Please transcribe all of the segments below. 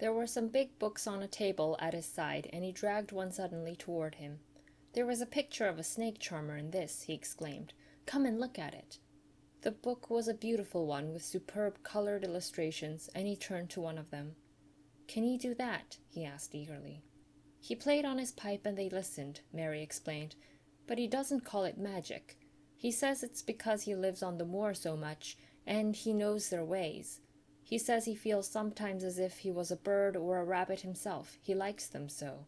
There were some big books on a table at his side, and he dragged one suddenly toward him. "There was a picture of a snake charmer in this," he exclaimed. "Come and look at it." The book was a beautiful one with superb colored illustrations, and he turned to one of them. "Can he do that?" he asked eagerly. "He played on his pipe and they listened," Mary explained. "But he doesn't call it magic. He says it's because he lives on the moor so much, and he knows their ways. He says he feels sometimes as if he was a bird or a rabbit himself. He likes them so.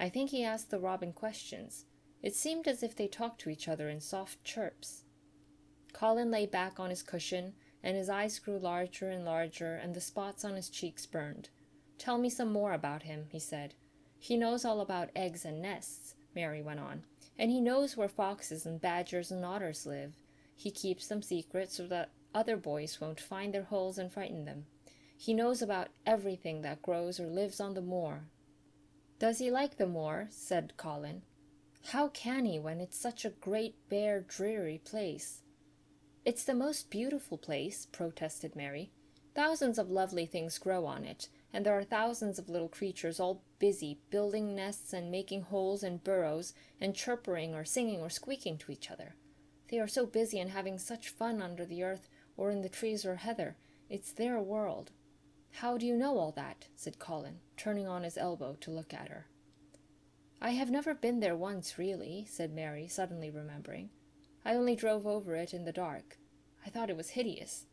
I think he asked the robin questions. It seemed as if they talked to each other in soft chirps." Colin lay back on his cushion, and his eyes grew larger and larger, and the spots on his cheeks burned. "Tell me some more about him," he said. "He knows all about eggs and nests," Mary went on, "and he knows where foxes and badgers and otters live. He keeps them secret so that other boys won't find their holes and frighten them. He knows about everything that grows or lives on the moor." "Does he like the moor?" said Colin. "How can he when it's such a great, bare, dreary place?" "It's the most beautiful place," protested Mary. "Thousands of lovely things grow on it, and there are thousands of little creatures all busy building nests and making holes and burrows and chirping or singing or squeaking to each other. They are so busy and having such fun under the earth or in the trees or heather. It's their world." "How do you know all that?" said Colin, turning on his elbow to look at her. "I have never been there once, really," said Mary, suddenly remembering. "I only drove over it in the dark. I thought it was hideous.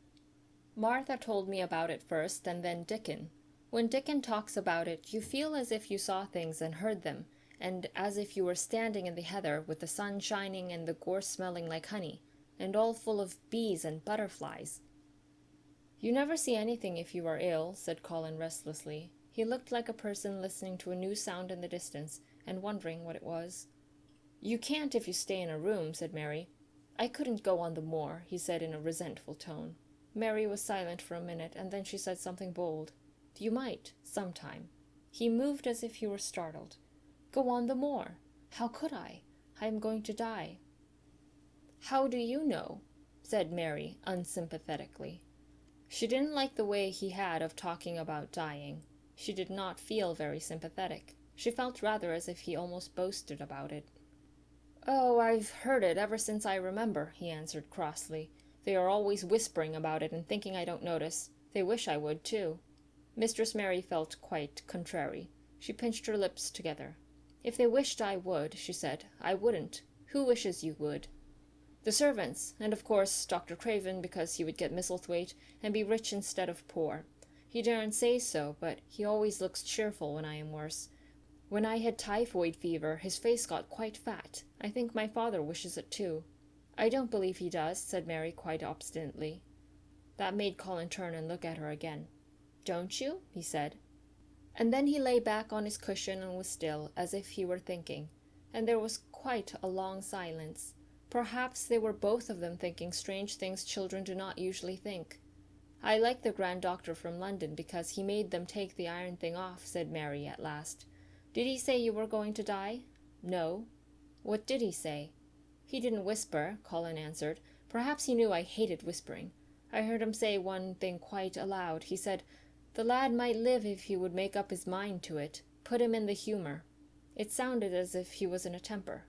Martha told me about it first, and then Dickon. When Dickon talks about it, you feel as if you saw things and heard them, and as if you were standing in the heather with the sun shining and the gorse smelling like honey, and all full of bees and butterflies." "You never see anything if you are ill," said Colin restlessly. He looked like a person listening to a new sound in the distance and wondering what it was. "You can't if you stay in a room," said Mary. "I couldn't go on the moor," he said in a resentful tone. Mary was silent for a minute, and then she said something bold. "You might, sometime." He moved as if he were startled. "Go on the moor? How could I? I am going to die." "How do you know?" said Mary unsympathetically. She didn't like the way he had of talking about dying. She did not feel very sympathetic. She felt rather as if he almost boasted about it. "Oh, I've heard it ever since I remember," he answered crossly. "They are always whispering about it and thinking I don't notice. They wish I would, too." Mistress Mary felt quite contrary. She pinched her lips together. "If they wished I would," she said, "I wouldn't. Who wishes you would?" "The servants, and of course Dr. Craven, because he would get Misselthwaite and be rich instead of poor. He daren't say so, but he always looks cheerful when I am worse. When I had typhoid fever, his face got quite fat. I think my father wishes it too." "I don't believe he does," said Mary quite obstinately. That made Colin turn and look at her again. "Don't you?" he said. And then he lay back on his cushion and was still, as if he were thinking. And there was quite a long silence. Perhaps they were both of them thinking strange things children do not usually think. "I like the Grand Doctor from London because he made them take the iron thing off," said Mary at last. "Did he say you were going to die?" "No." "What did he say?" "He didn't whisper," Colin answered. "Perhaps he knew I hated whispering. I heard him say one thing quite aloud. He said, 'The lad might live if he would make up his mind to it. Put him in the humour.' It sounded as if he was in a temper."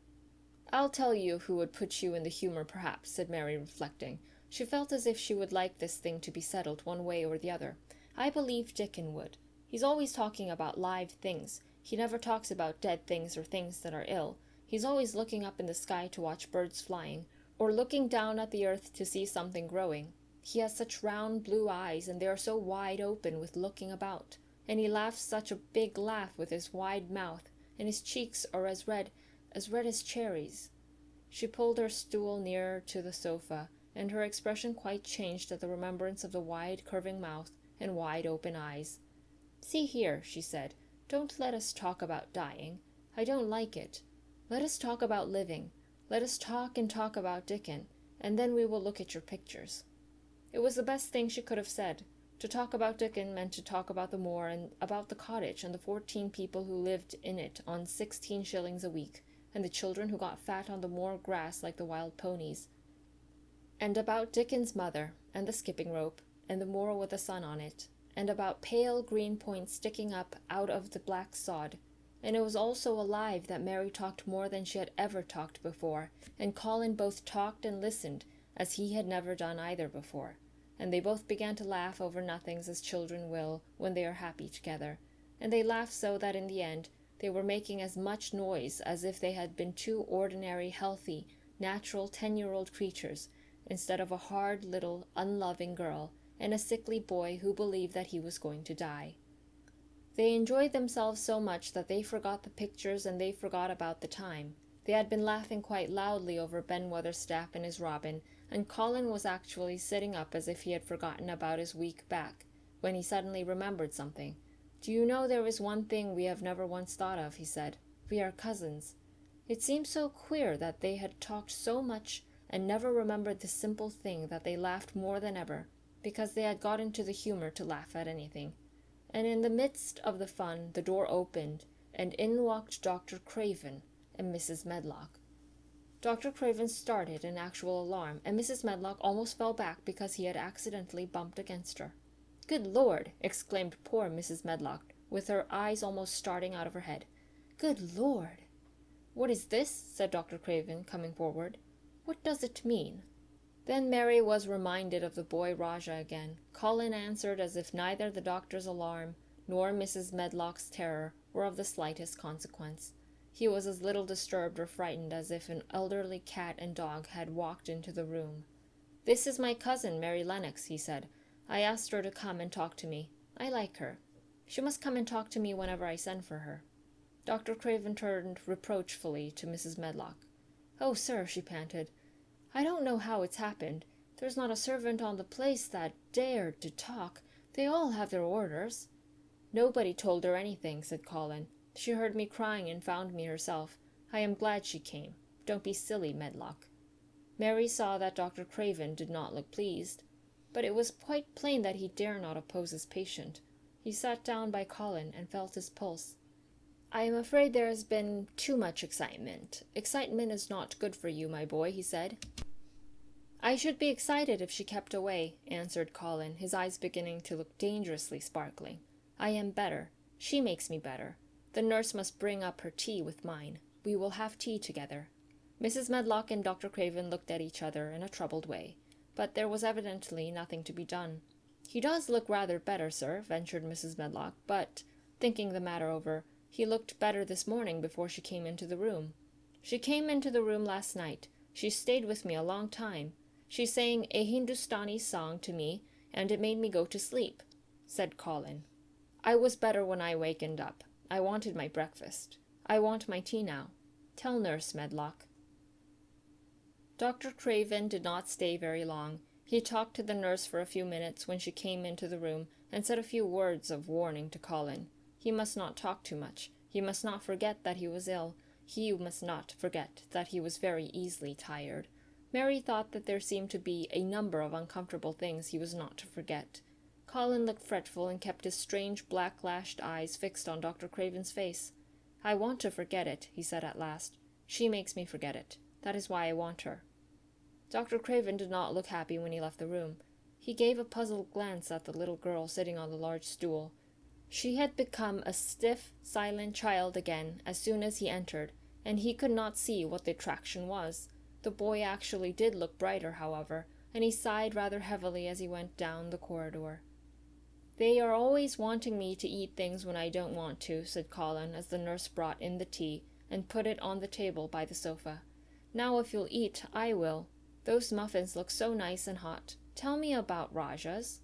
"I'll tell you who would put you in the humour, perhaps," said Mary, reflecting. She felt as if she would like this thing to be settled one way or the other. "I believe Dickon would. He's always talking about live things. He never talks about dead things or things that are ill. He's always looking up in the sky to watch birds flying, or looking down at the earth to see something growing. He has such round blue eyes, and they are so wide open with looking about. And he laughs such a big laugh with his wide mouth, and his cheeks are as red as cherries." She pulled her stool nearer to the sofa, and her expression quite changed at the remembrance of the wide curving mouth and wide open eyes. "See here," she said, "don't let us talk about dying. I don't like it. Let us talk about living. Let us talk and talk about Dickon, and then we will look at your pictures." It was the best thing she could have said. To talk about Dickon meant to talk about the moor and about the cottage and the 14 people who lived in it on 16 shillings a week, and the children who got fat on the moor grass like the wild ponies, and about Dickon's mother, and the skipping rope, and the moor with the sun on it, and about pale green points sticking up out of the black sod. And it was also alive that Mary talked more than she had ever talked before, and Colin both talked and listened, as he had never done either before. And they both began to laugh over nothings as children will when they are happy together, and they laughed so that in the end they were making as much noise as if they had been two ordinary, healthy, natural 10-year-old creatures, instead of a hard little, unloving girl and a sickly boy who believed that he was going to die. They enjoyed themselves so much that they forgot the pictures and they forgot about the time. They had been laughing quite loudly over Ben Weatherstaff and his robin, and Colin was actually sitting up as if he had forgotten about his weak back, when he suddenly remembered something. "Do you know there is one thing we have never once thought of," he said. "We are cousins." It seemed so queer that they had talked so much and never remembered the simple thing that they laughed more than ever, because they had got into the humor to laugh at anything. And in the midst of the fun the door opened, and in walked Dr. Craven and Mrs. Medlock. Dr. Craven started in actual alarm, and Mrs. Medlock almost fell back because he had accidentally bumped against her. "Good Lord!" exclaimed poor Mrs. Medlock, with her eyes almost starting out of her head. "Good Lord!" "What is this?" said Dr. Craven, coming forward. "What does it mean?" Then Mary was reminded of the boy Rajah again. Colin answered as if neither the doctor's alarm nor Mrs. Medlock's terror were of the slightest consequence. He was as little disturbed or frightened as if an elderly cat and dog had walked into the room. "This is my cousin, Mary Lennox," he said. "I asked her to come and talk to me. I like her. She must come and talk to me whenever I send for her." Dr. Craven turned reproachfully to Mrs. Medlock. "Oh, sir," she panted, "I don't know how it's happened. There's not a servant on the place that dared to talk. They all have their orders." "Nobody told her anything," said Colin. "She heard me crying and found me herself. I am glad she came. Don't be silly, Medlock." Mary saw that Dr. Craven did not look pleased, but it was quite plain that he dare not oppose his patient. He sat down by Colin and felt his pulse. "I am afraid there has been too much excitement. Excitement is not good for you, my boy," he said. "I should be excited if she kept away," answered Colin, his eyes beginning to look dangerously sparkling. "I am better. She makes me better. The nurse must bring up her tea with mine. We will have tea together." Mrs. Medlock and Dr. Craven looked at each other in a troubled way, but there was evidently nothing to be done. "He does look rather better, sir," ventured Mrs. Medlock, "but, thinking the matter over, he looked better this morning before she came into the room." "She came into the room last night. She stayed with me a long time. She sang a Hindustani song to me, and it made me go to sleep," said Colin. "I was better when I wakened up. I wanted my breakfast. I want my tea now. Tell Nurse Medlock." Dr. Craven did not stay very long. He talked to the nurse for a few minutes when she came into the room, and said a few words of warning to Colin. He must not talk too much. He must not forget that he was ill. He must not forget that he was very easily tired. Mary thought that there seemed to be a number of uncomfortable things he was not to forget. Colin looked fretful and kept his strange black-lashed eyes fixed on Dr. Craven's face. "I want to forget it," he said at last. "She makes me forget it. That is why I want her." Dr. Craven did not look happy when he left the room. He gave a puzzled glance at the little girl sitting on the large stool. She had become a stiff, silent child again as soon as he entered, and he could not see what the attraction was. The boy actually did look brighter, however, and he sighed rather heavily as he went down the corridor. "They are always wanting me to eat things when I don't want to," said Colin, as the nurse brought in the tea and put it on the table by the sofa. "Now if you'll eat, I will. Those muffins look so nice and hot. Tell me about Rajahs."